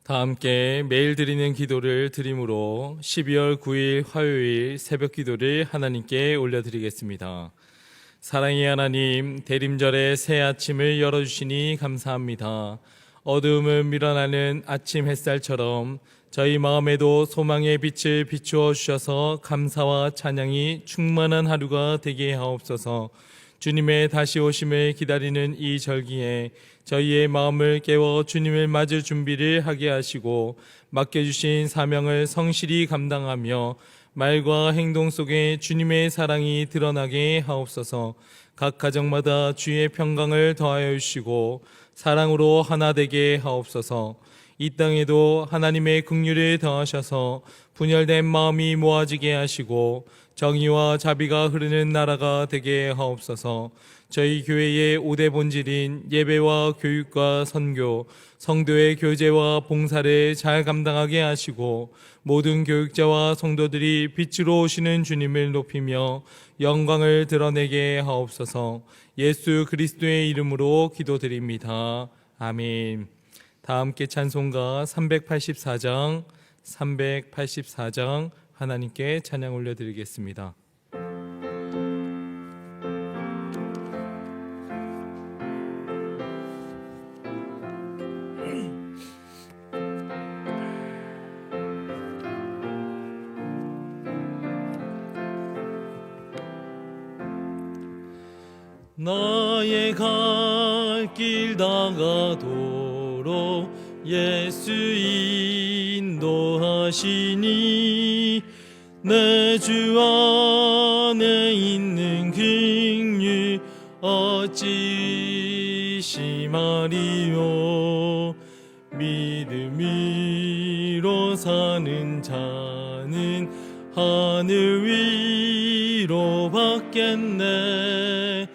다 함께 매일 드리는 기도를 드림으로 12월 9일 화요일 새벽 기도를 하나님께 올려드리겠습니다. 사랑의 하나님, 대림절의 새 아침을 열어주시니 감사합니다. 어두움을 밀어나는 아침 햇살처럼 저희 마음에도 소망의 빛을 비추어 주셔서 감사와 찬양이 충만한 하루가 되게 하옵소서. 주님의 다시 오심을 기다리는 이 절기에 저희의 마음을 깨워 주님을 맞을 준비를 하게 하시고 맡겨주신 사명을 성실히 감당하며 말과 행동 속에 주님의 사랑이 드러나게 하옵소서. 각 가정마다 주의 평강을 더하여 주시고 사랑으로 하나 되게 하옵소서. 이 땅에도 하나님의 긍휼을 더하셔서 분열된 마음이 모아지게 하시고 정의와 자비가 흐르는 나라가 되게 하옵소서. 저희 교회의 5대 본질인 예배와 교육과 선교, 성도의 교제와 봉사를 잘 감당하게 하시고 모든 교육자와 성도들이 빛으로 오시는 주님을 높이며 영광을 드러내게 하옵소서. 예수 그리스도의 이름으로 기도드립니다. 아멘. 다 함께 찬송가 384장 하나님께 찬양 올려드리겠습니다. 나의 갈 길 다가도록 예수 인도하시니 내 주 안에 있는 긍휼 어찌 심하리요. 믿음으로 사는 자는 하늘 위로 받겠네.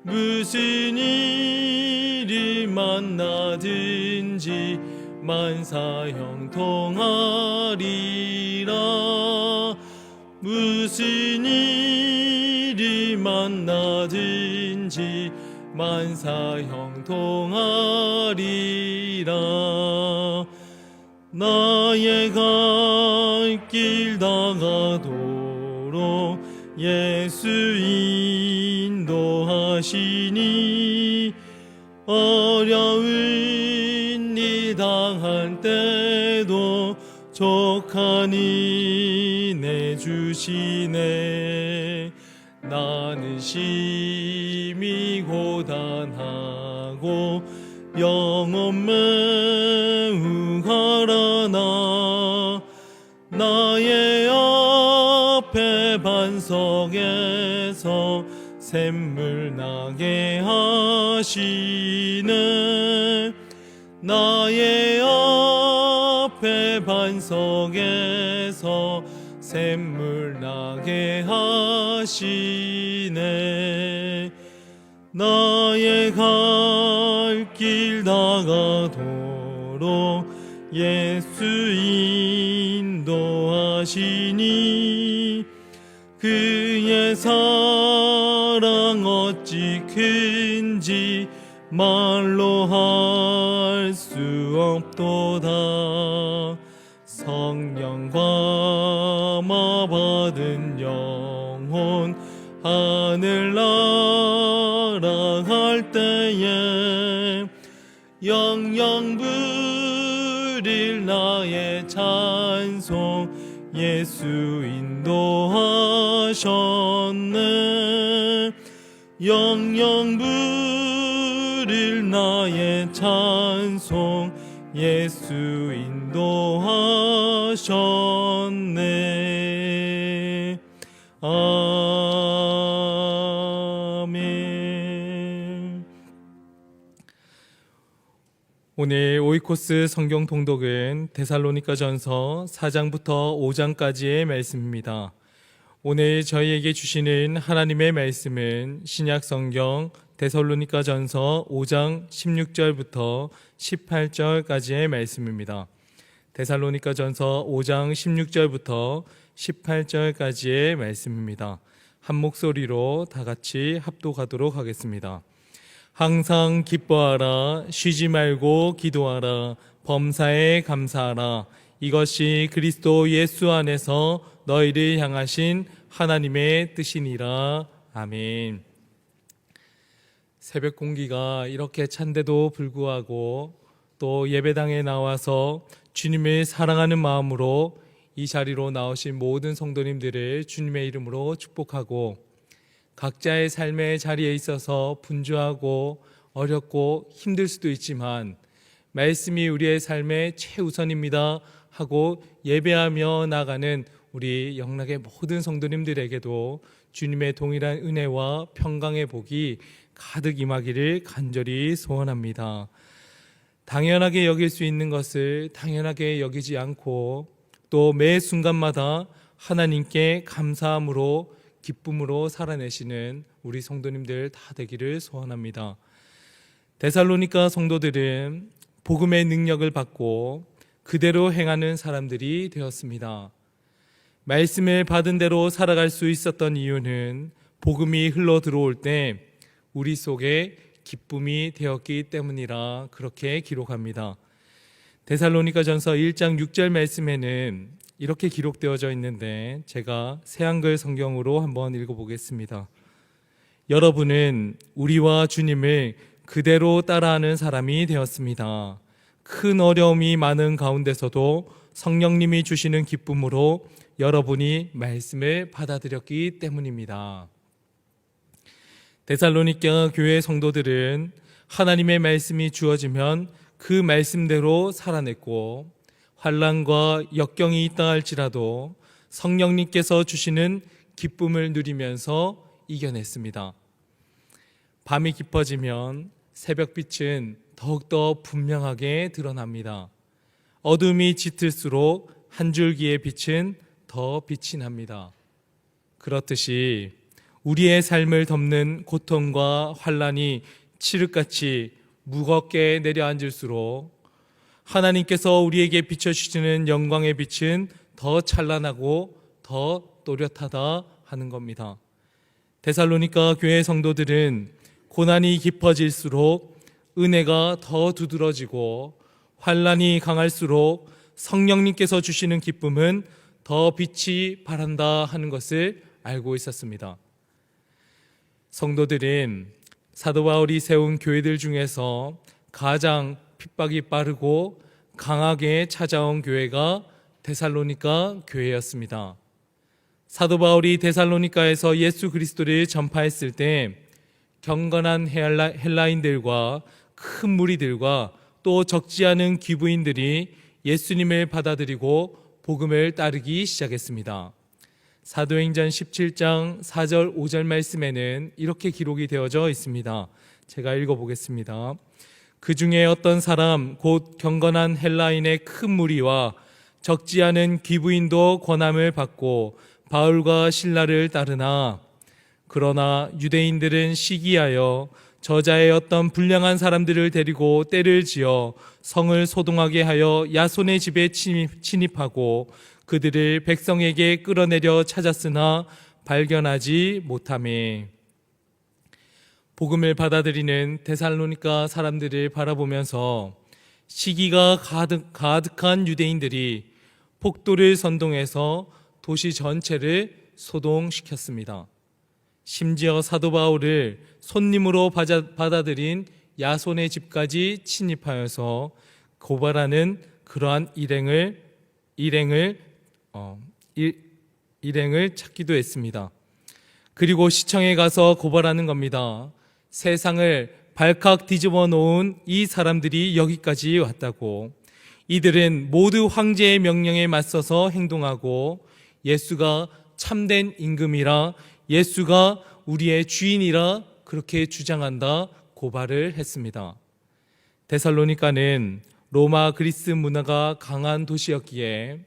무슨 일이 만나든지 만사 형통하리라. 무슨 일이 만나든지 만사 형통하리라. 나의 갈 길 다가도록 예수 인도하시니 어려운 일 당할 때도 족하니 내주시네. 나는 심히 고단하고 영혼 매우 가라나 나의 앞에 반석에서 샘물 나게 하시네. 나의 앞에 반석에서 샘물 나게 하시네. 나의 갈 길 다가도록 예수 인도하시니 그의 사랑 어찌 큰지 말로 할 수 없도다. 성령 감화 받은 영혼 하늘나라 갈 때에 영영 부릴 나의 찬송 예수 인도하셨네. 영영 부릴 나의 찬송 예수 인도하셨네. 아멘. 오늘 오이코스 성경 통독은 데살로니가전서 4장부터 5장까지의 말씀입니다. 오늘 저희에게 주시는 하나님의 말씀은 신약 성경 데살로니가전서 5장 16절부터 18절까지의 말씀입니다. 데살로니가전서 5장 16절부터 18절까지의 말씀입니다. 한 목소리로 다 같이 합독하도록 하겠습니다. 항상 기뻐하라. 쉬지 말고 기도하라. 범사에 감사하라. 이것이 그리스도 예수 안에서 너희를 향하신 하나님의 뜻이니라. 아멘. 새벽 공기가 이렇게 찬데도 불구하고 또 예배당에 나와서 주님을 사랑하는 마음으로 이 자리로 나오신 모든 성도님들을 주님의 이름으로 축복하고, 각자의 삶의 자리에 있어서 분주하고 어렵고 힘들 수도 있지만 말씀이 우리의 삶의 최우선입니다 하고 예배하며 나가는 우리 영락의 모든 성도님들에게도 주님의 동일한 은혜와 평강의 복이 가득 임하기를 간절히 소원합니다. 당연하게 여길 수 있는 것을 당연하게 여기지 않고 또 매 순간마다 하나님께 감사함으로 기쁨으로 살아내시는 우리 성도님들 다 되기를 소원합니다. 데살로니가 성도들은 복음의 능력을 받고 그대로 행하는 사람들이 되었습니다. 말씀을 받은 대로 살아갈 수 있었던 이유는 복음이 흘러 들어올 때 우리 속에 기쁨이 되었기 때문이라 그렇게 기록합니다. 데살로니가전서 1장 6절 말씀에는 이렇게 기록되어져 있는데 제가 새한글 성경으로 한번 읽어보겠습니다. 여러분은 우리와 주님을 그대로 따라하는 사람이 되었습니다. 큰 어려움이 많은 가운데서도 성령님이 주시는 기쁨으로 여러분이 말씀을 받아들였기 때문입니다. 데살로니가 교회 성도들은 하나님의 말씀이 주어지면 그 말씀대로 살아냈고, 환난과 역경이 있다 할지라도 성령님께서 주시는 기쁨을 누리면서 이겨냈습니다. 밤이 깊어지면 새벽빛은 더욱더 분명하게 드러납니다. 어둠이 짙을수록 한 줄기의 빛은 더 빛이 납니다. 그렇듯이 우리의 삶을 덮는 고통과 환난이 칠흑같이 무겁게 내려앉을수록 하나님께서 우리에게 비춰주시는 영광의 빛은 더 찬란하고 더 또렷하다 하는 겁니다. 데살로니가 교회 성도들은 고난이 깊어질수록 은혜가 더 두드러지고 환난이 강할수록 성령님께서 주시는 기쁨은 더 빛이 발한다 하는 것을 알고 있었습니다. 성도들은 사도 바울이 세운 교회들 중에서 가장 핍박이 빠르고 강하게 찾아온 교회가 데살로니가 교회였습니다. 사도 바울이 데살로니가에서 예수 그리스도를 전파했을 때 경건한 헬라인들과 큰 무리들과 또 적지 않은 귀부인들이 예수님을 받아들이고 복음을 따르기 시작했습니다. 사도행전 17장 4절 5절 말씀에는 이렇게 기록이 되어져 있습니다. 제가 읽어보겠습니다. 그 중에 어떤 사람 곧 경건한 헬라인의 큰 무리와 적지 않은 귀부인도 권함을 받고 바울과 신라를 따르나, 그러나 유대인들은 시기하여 저자의 어떤 불량한 사람들을 데리고 때를 지어 성을 소동하게 하여 야손의 집에 침입하고 그들을 백성에게 끌어내려 찾았으나 발견하지 못하매. 복음을 받아들이는 데살로니가 사람들을 바라보면서 시기가 가득한 유대인들이 폭도를 선동해서 도시 전체를 소동시켰습니다. 심지어 사도 바울을 손님으로 받아들인 야손의 집까지 침입하여서 고발하는 그러한 일행을 찾기도 했습니다. 그리고 시청에 가서 고발하는 겁니다. 세상을 발칵 뒤집어 놓은 이 사람들이 여기까지 왔다고. 이들은 모두 황제의 명령에 맞서서 행동하고 예수가 참된 임금이라, 예수가 우리의 주인이라 그렇게 주장한다 고발을 했습니다. 데살로니가는 로마 그리스 문화가 강한 도시였기에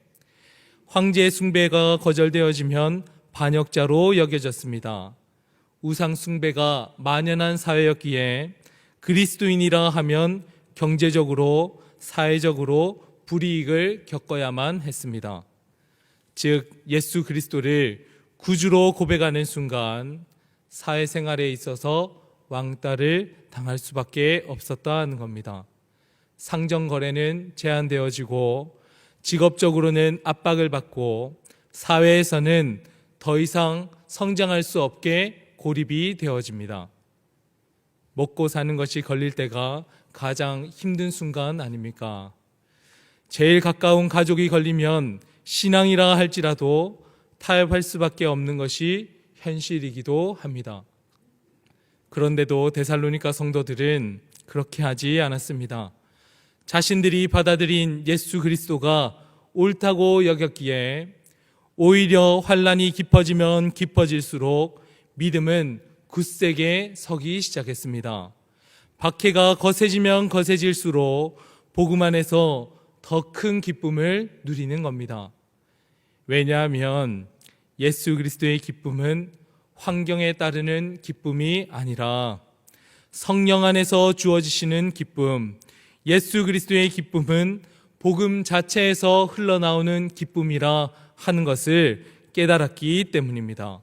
황제 숭배가 거절되어지면 반역자로 여겨졌습니다. 우상 숭배가 만연한 사회였기에 그리스도인이라 하면 경제적으로 사회적으로 불이익을 겪어야만 했습니다. 즉 예수 그리스도를 구주로 고백하는 순간 사회생활에 있어서 왕따를 당할 수밖에 없었다는 겁니다. 상정 거래는 제한되어지고 직업적으로는 압박을 받고 사회에서는 더 이상 성장할 수 없게 고립이 되어집니다. 먹고 사는 것이 걸릴 때가 가장 힘든 순간 아닙니까? 제일 가까운 가족이 걸리면 신앙이라 할지라도 타협할 수밖에 없는 것이 현실이기도 합니다. 그런데도 데살로니가 성도들은 그렇게 하지 않았습니다. 자신들이 받아들인 예수 그리스도가 옳다고 여겼기에 오히려 환난이 깊어지면 깊어질수록 믿음은 굳세게 서기 시작했습니다. 박해가 거세지면 거세질수록 복음 안에서 더 큰 기쁨을 누리는 겁니다. 왜냐하면 예수 그리스도의 기쁨은 환경에 따르는 기쁨이 아니라 성령 안에서 주어지시는 기쁨, 예수 그리스도의 기쁨은 복음 자체에서 흘러나오는 기쁨이라 하는 것을 깨달았기 때문입니다.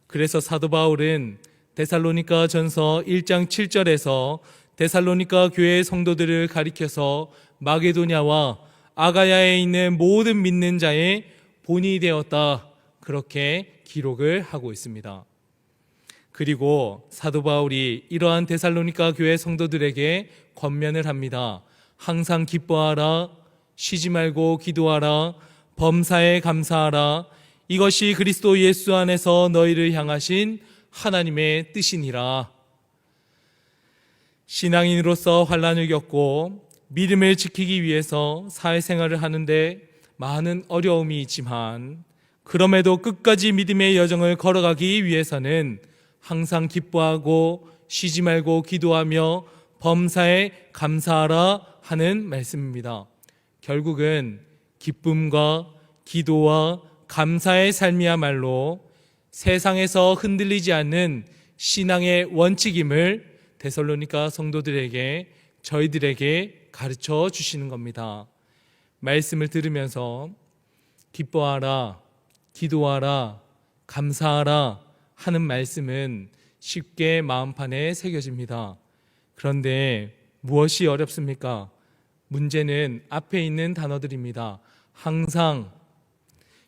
그래서 사도 바울은 데살로니가 전서 1장 7절에서 데살로니가 교회의 성도들을 가리켜서 마게도냐와 아가야에 있는 모든 믿는 자의 본이 되었다, 그렇게 기록을 하고 있습니다. 그리고 사도 바울이 이러한 데살로니가 교회 성도들에게 권면을 합니다. 항상 기뻐하라, 쉬지 말고 기도하라, 범사에 감사하라, 이것이 그리스도 예수 안에서 너희를 향하신 하나님의 뜻이니라. 신앙인으로서 환난을 겪고 믿음을 지키기 위해서 사회생활을 하는데 많은 어려움이 있지만 그럼에도 끝까지 믿음의 여정을 걸어가기 위해서는 항상 기뻐하고 쉬지 말고 기도하며 범사에 감사하라 하는 말씀입니다. 결국은 기쁨과 기도와 감사의 삶이야말로 세상에서 흔들리지 않는 신앙의 원칙임을 데살로니가 성도들에게, 저희들에게 가르쳐 주시는 겁니다. 말씀을 들으면서 기뻐하라, 기도하라, 감사하라 하는 말씀은 쉽게 마음판에 새겨집니다. 그런데 무엇이 어렵습니까? 문제는 앞에 있는 단어들입니다. 항상,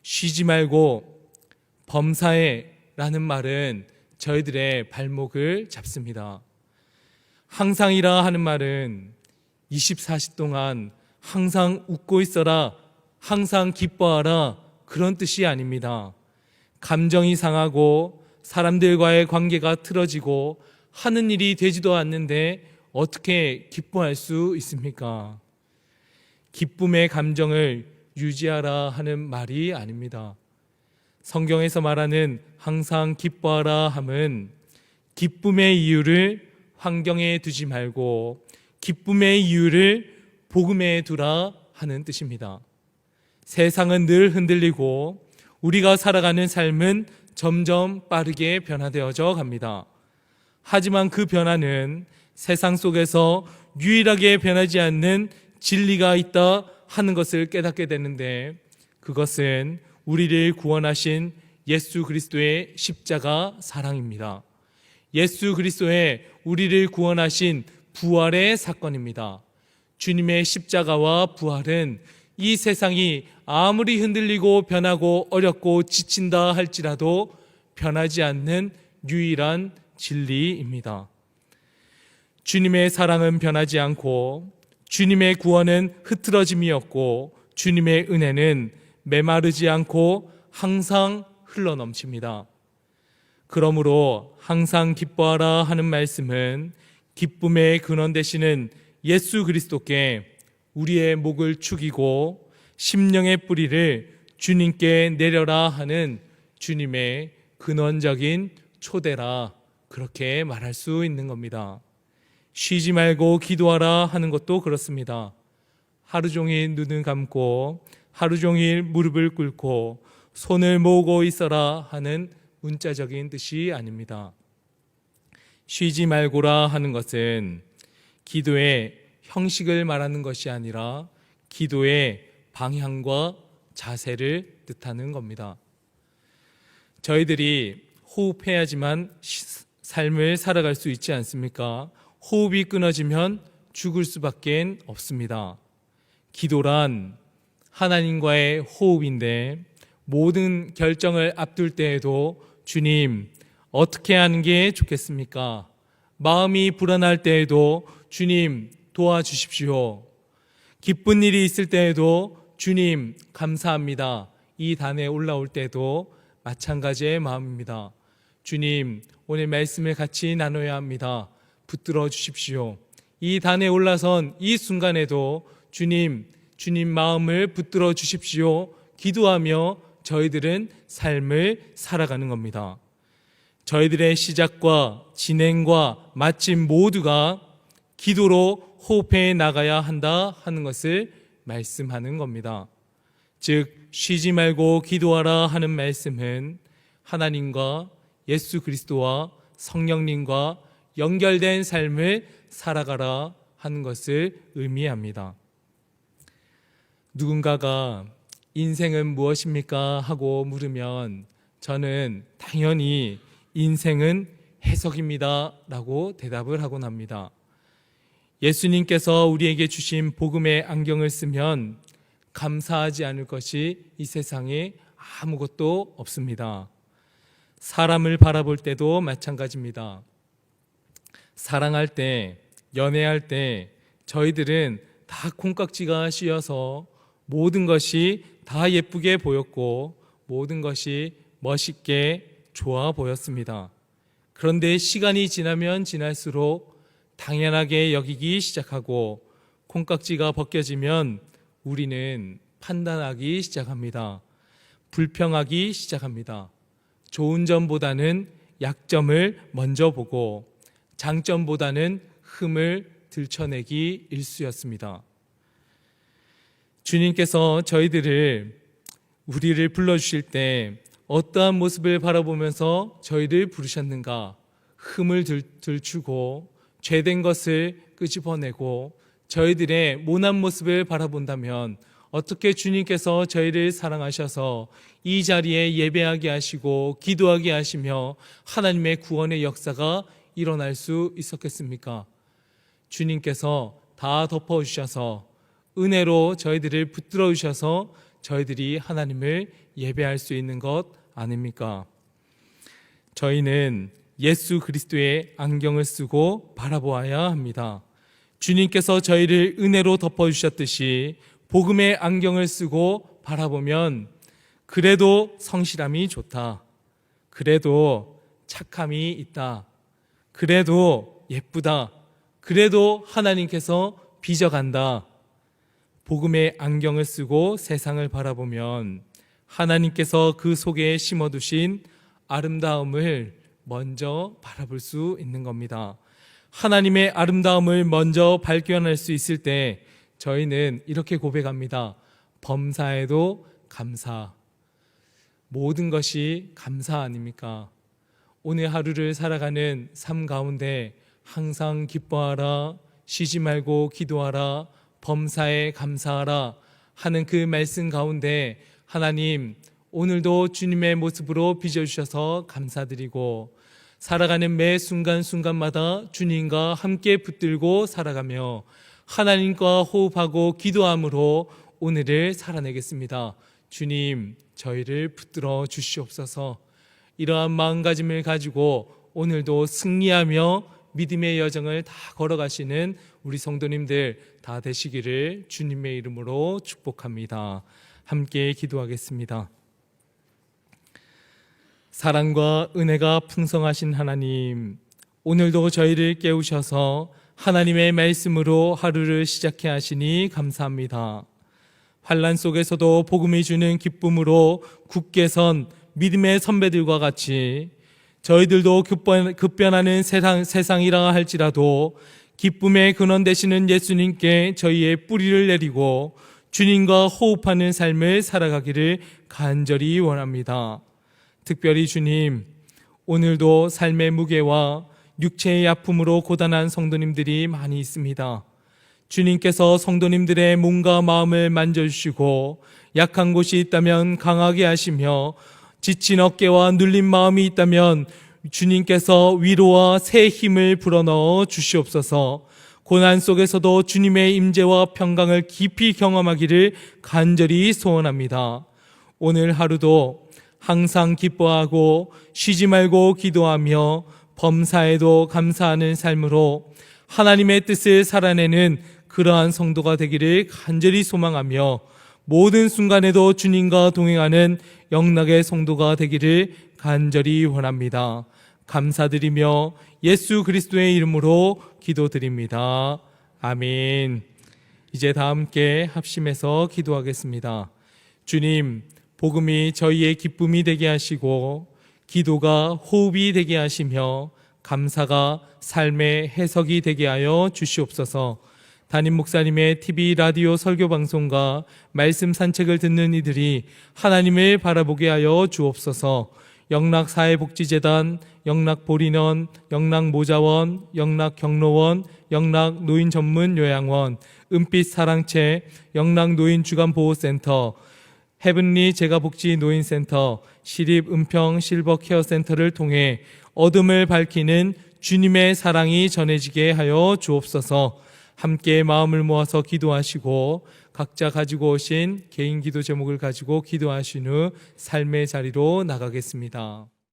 쉬지 말고, 범사에 라는 말은 저희들의 발목을 잡습니다. 항상이라 하는 말은 24시 동안 항상 웃고 있어라, 항상 기뻐하라, 그런 뜻이 아닙니다. 감정이 상하고 사람들과의 관계가 틀어지고 하는 일이 되지도 않는데 어떻게 기뻐할 수 있습니까? 기쁨의 감정을 유지하라 하는 말이 아닙니다. 성경에서 말하는 항상 기뻐하라 함은 기쁨의 이유를 환경에 두지 말고 기쁨의 이유를 복음에 두라 하는 뜻입니다. 세상은 늘 흔들리고 우리가 살아가는 삶은 점점 빠르게 변화되어져 갑니다. 하지만 그 변화는 세상 속에서 유일하게 변하지 않는 진리가 있다 하는 것을 깨닫게 되는데, 그것은 우리를 구원하신 예수 그리스도의 십자가 사랑입니다. 예수 그리스도의 우리를 구원하신 부활의 사건입니다. 주님의 십자가와 부활은 이 세상이 아무리 흔들리고 변하고 어렵고 지친다 할지라도 변하지 않는 유일한 진리입니다. 주님의 사랑은 변하지 않고 주님의 구원은 흐트러짐이 없고 주님의 은혜는 메마르지 않고 항상 흘러넘칩니다. 그러므로 항상 기뻐하라 하는 말씀은 기쁨의 근원 되시는 예수 그리스도께 우리의 목을 축이고 심령의 뿌리를 주님께 내려라 하는 주님의 근원적인 초대라, 그렇게 말할 수 있는 겁니다. 쉬지 말고 기도하라 하는 것도 그렇습니다. 하루 종일 눈을 감고 하루 종일 무릎을 꿇고 손을 모으고 있어라 하는 문자적인 뜻이 아닙니다. 쉬지 말고라 하는 것은 기도의 형식을 말하는 것이 아니라 기도의 방향과 자세를 뜻하는 겁니다. 저희들이 호흡해야지만 삶을 살아갈 수 있지 않습니까? 호흡이 끊어지면 죽을 수밖에 없습니다. 기도란 하나님과의 호흡인데 모든 결정을 앞둘 때에도 주님, 어떻게 하는 게 좋겠습니까? 마음이 불안할 때에도 주님, 도와주십시오. 기쁜 일이 있을 때에도 주님, 감사합니다. 이 단에 올라올 때도 마찬가지의 마음입니다. 주님, 오늘 말씀을 같이 나눠야 합니다. 붙들어 주십시오. 이 단에 올라선 이 순간에도 주님 마음을 붙들어 주십시오. 기도하며 저희들은 삶을 살아가는 겁니다. 저희들의 시작과 진행과 마침 모두가 기도로 호흡해 나가야 한다 하는 것을 말씀하는 겁니다. 즉 쉬지 말고 기도하라 하는 말씀은 하나님과 예수 그리스도와 성령님과 연결된 삶을 살아가라 하는 것을 의미합니다. 누군가가 인생은 무엇입니까? 하고 물으면 저는 당연히 인생은 해석입니다 라고 대답을 하곤 합니다. 예수님께서 우리에게 주신 복음의 안경을 쓰면 감사하지 않을 것이 이 세상에 아무것도 없습니다. 사람을 바라볼 때도 마찬가지입니다. 사랑할 때, 연애할 때 저희들은 다 콩깍지가 씌어서 모든 것이 다 예쁘게 보였고 모든 것이 멋있게 좋아 보였습니다. 그런데 시간이 지나면 지날수록 당연하게 여기기 시작하고 콩깍지가 벗겨지면 우리는 판단하기 시작합니다. 불평하기 시작합니다. 좋은 점보다는 약점을 먼저 보고 장점보다는 흠을 들춰내기 일쑤였습니다. 주님께서 우리를 불러주실 때 어떠한 모습을 바라보면서 저희를 부르셨는가? 흠을 들추고 죄된 것을 끄집어내고 저희들의 모난 모습을 바라본다면 어떻게 주님께서 저희를 사랑하셔서 이 자리에 예배하게 하시고 기도하게 하시며 하나님의 구원의 역사가 일어날 수 있었겠습니까? 주님께서 다 덮어주셔서 은혜로 저희들을 붙들어 주셔서 저희들이 하나님을 예배할 수 있는 것 아닙니까? 저희는 예수 그리스도의 안경을 쓰고 바라보아야 합니다. 주님께서 저희를 은혜로 덮어주셨듯이 복음의 안경을 쓰고 바라보면 그래도 성실함이 좋다. 그래도 착함이 있다. 그래도 예쁘다. 그래도 하나님께서 빚어간다. 복음의 안경을 쓰고 세상을 바라보면 하나님께서 그 속에 심어두신 아름다움을 먼저 바라볼 수 있는 겁니다. 하나님의 아름다움을 먼저 발견할 수 있을 때 저희는 이렇게 고백합니다. 범사에도 감사. 모든 것이 감사 아닙니까? 오늘 하루를 살아가는 삶 가운데 항상 기뻐하라, 쉬지 말고 기도하라, 범사에 감사하라 하는 그 말씀 가운데 하나님, 오늘도 주님의 모습으로 빚어주셔서 감사드리고 살아가는 매 순간순간마다 주님과 함께 붙들고 살아가며 하나님과 호흡하고 기도함으로 오늘을 살아내겠습니다. 주님, 저희를 붙들어 주시옵소서. 이러한 마음가짐을 가지고 오늘도 승리하며 믿음의 여정을 다 걸어가시는 우리 성도님들 다 되시기를 주님의 이름으로 축복합니다. 함께 기도하겠습니다. 사랑과 은혜가 풍성하신 하나님, 오늘도 저희를 깨우셔서 하나님의 말씀으로 하루를 시작해 하시니 감사합니다. 환난 속에서도 복음이 주는 기쁨으로 굳게 선 믿음의 선배들과 같이 저희들도 급변하는 세상이라 할지라도 기쁨의 근원 되시는 예수님께 저희의 뿌리를 내리고 주님과 호흡하는 삶을 살아가기를 간절히 원합니다. 특별히 주님, 오늘도 삶의 무게와 육체의 아픔으로 고단한 성도님들이 많이 있습니다. 주님께서 성도님들의 몸과 마음을 만져주시고 약한 곳이 있다면 강하게 하시며 지친 어깨와 눌린 마음이 있다면 주님께서 위로와 새 힘을 불어넣어 주시옵소서. 고난 속에서도 주님의 임재와 평강을 깊이 경험하기를 간절히 소원합니다. 오늘 하루도 항상 기뻐하고 쉬지 말고 기도하며 범사에도 감사하는 삶으로 하나님의 뜻을 살아내는 그러한 성도가 되기를 간절히 소망하며 모든 순간에도 주님과 동행하는 영락의 성도가 되기를 간절히 원합니다. 감사드리며 예수 그리스도의 이름으로 기도드립니다. 아멘. 이제 다 함께 합심해서 기도하겠습니다. 주님, 복음이 저희의 기쁨이 되게 하시고 기도가 호흡이 되게 하시며 감사가 삶의 해석이 되게 하여 주시옵소서. 담임 목사님의 TV 라디오 설교 방송과 말씀 산책을 듣는 이들이 하나님을 바라보게 하여 주옵소서. 영락사회복지재단, 영락보리원, 영락모자원, 영락경로원, 영락노인전문요양원, 은빛사랑채, 영락노인주간보호센터, 헤븐리 재가복지노인센터, 시립은평 실버케어센터를 통해 어둠을 밝히는 주님의 사랑이 전해지게 하여 주옵소서. 함께 마음을 모아서 기도하시고 각자 가지고 오신 개인 기도 제목을 가지고 기도하신 후 삶의 자리로 나가겠습니다.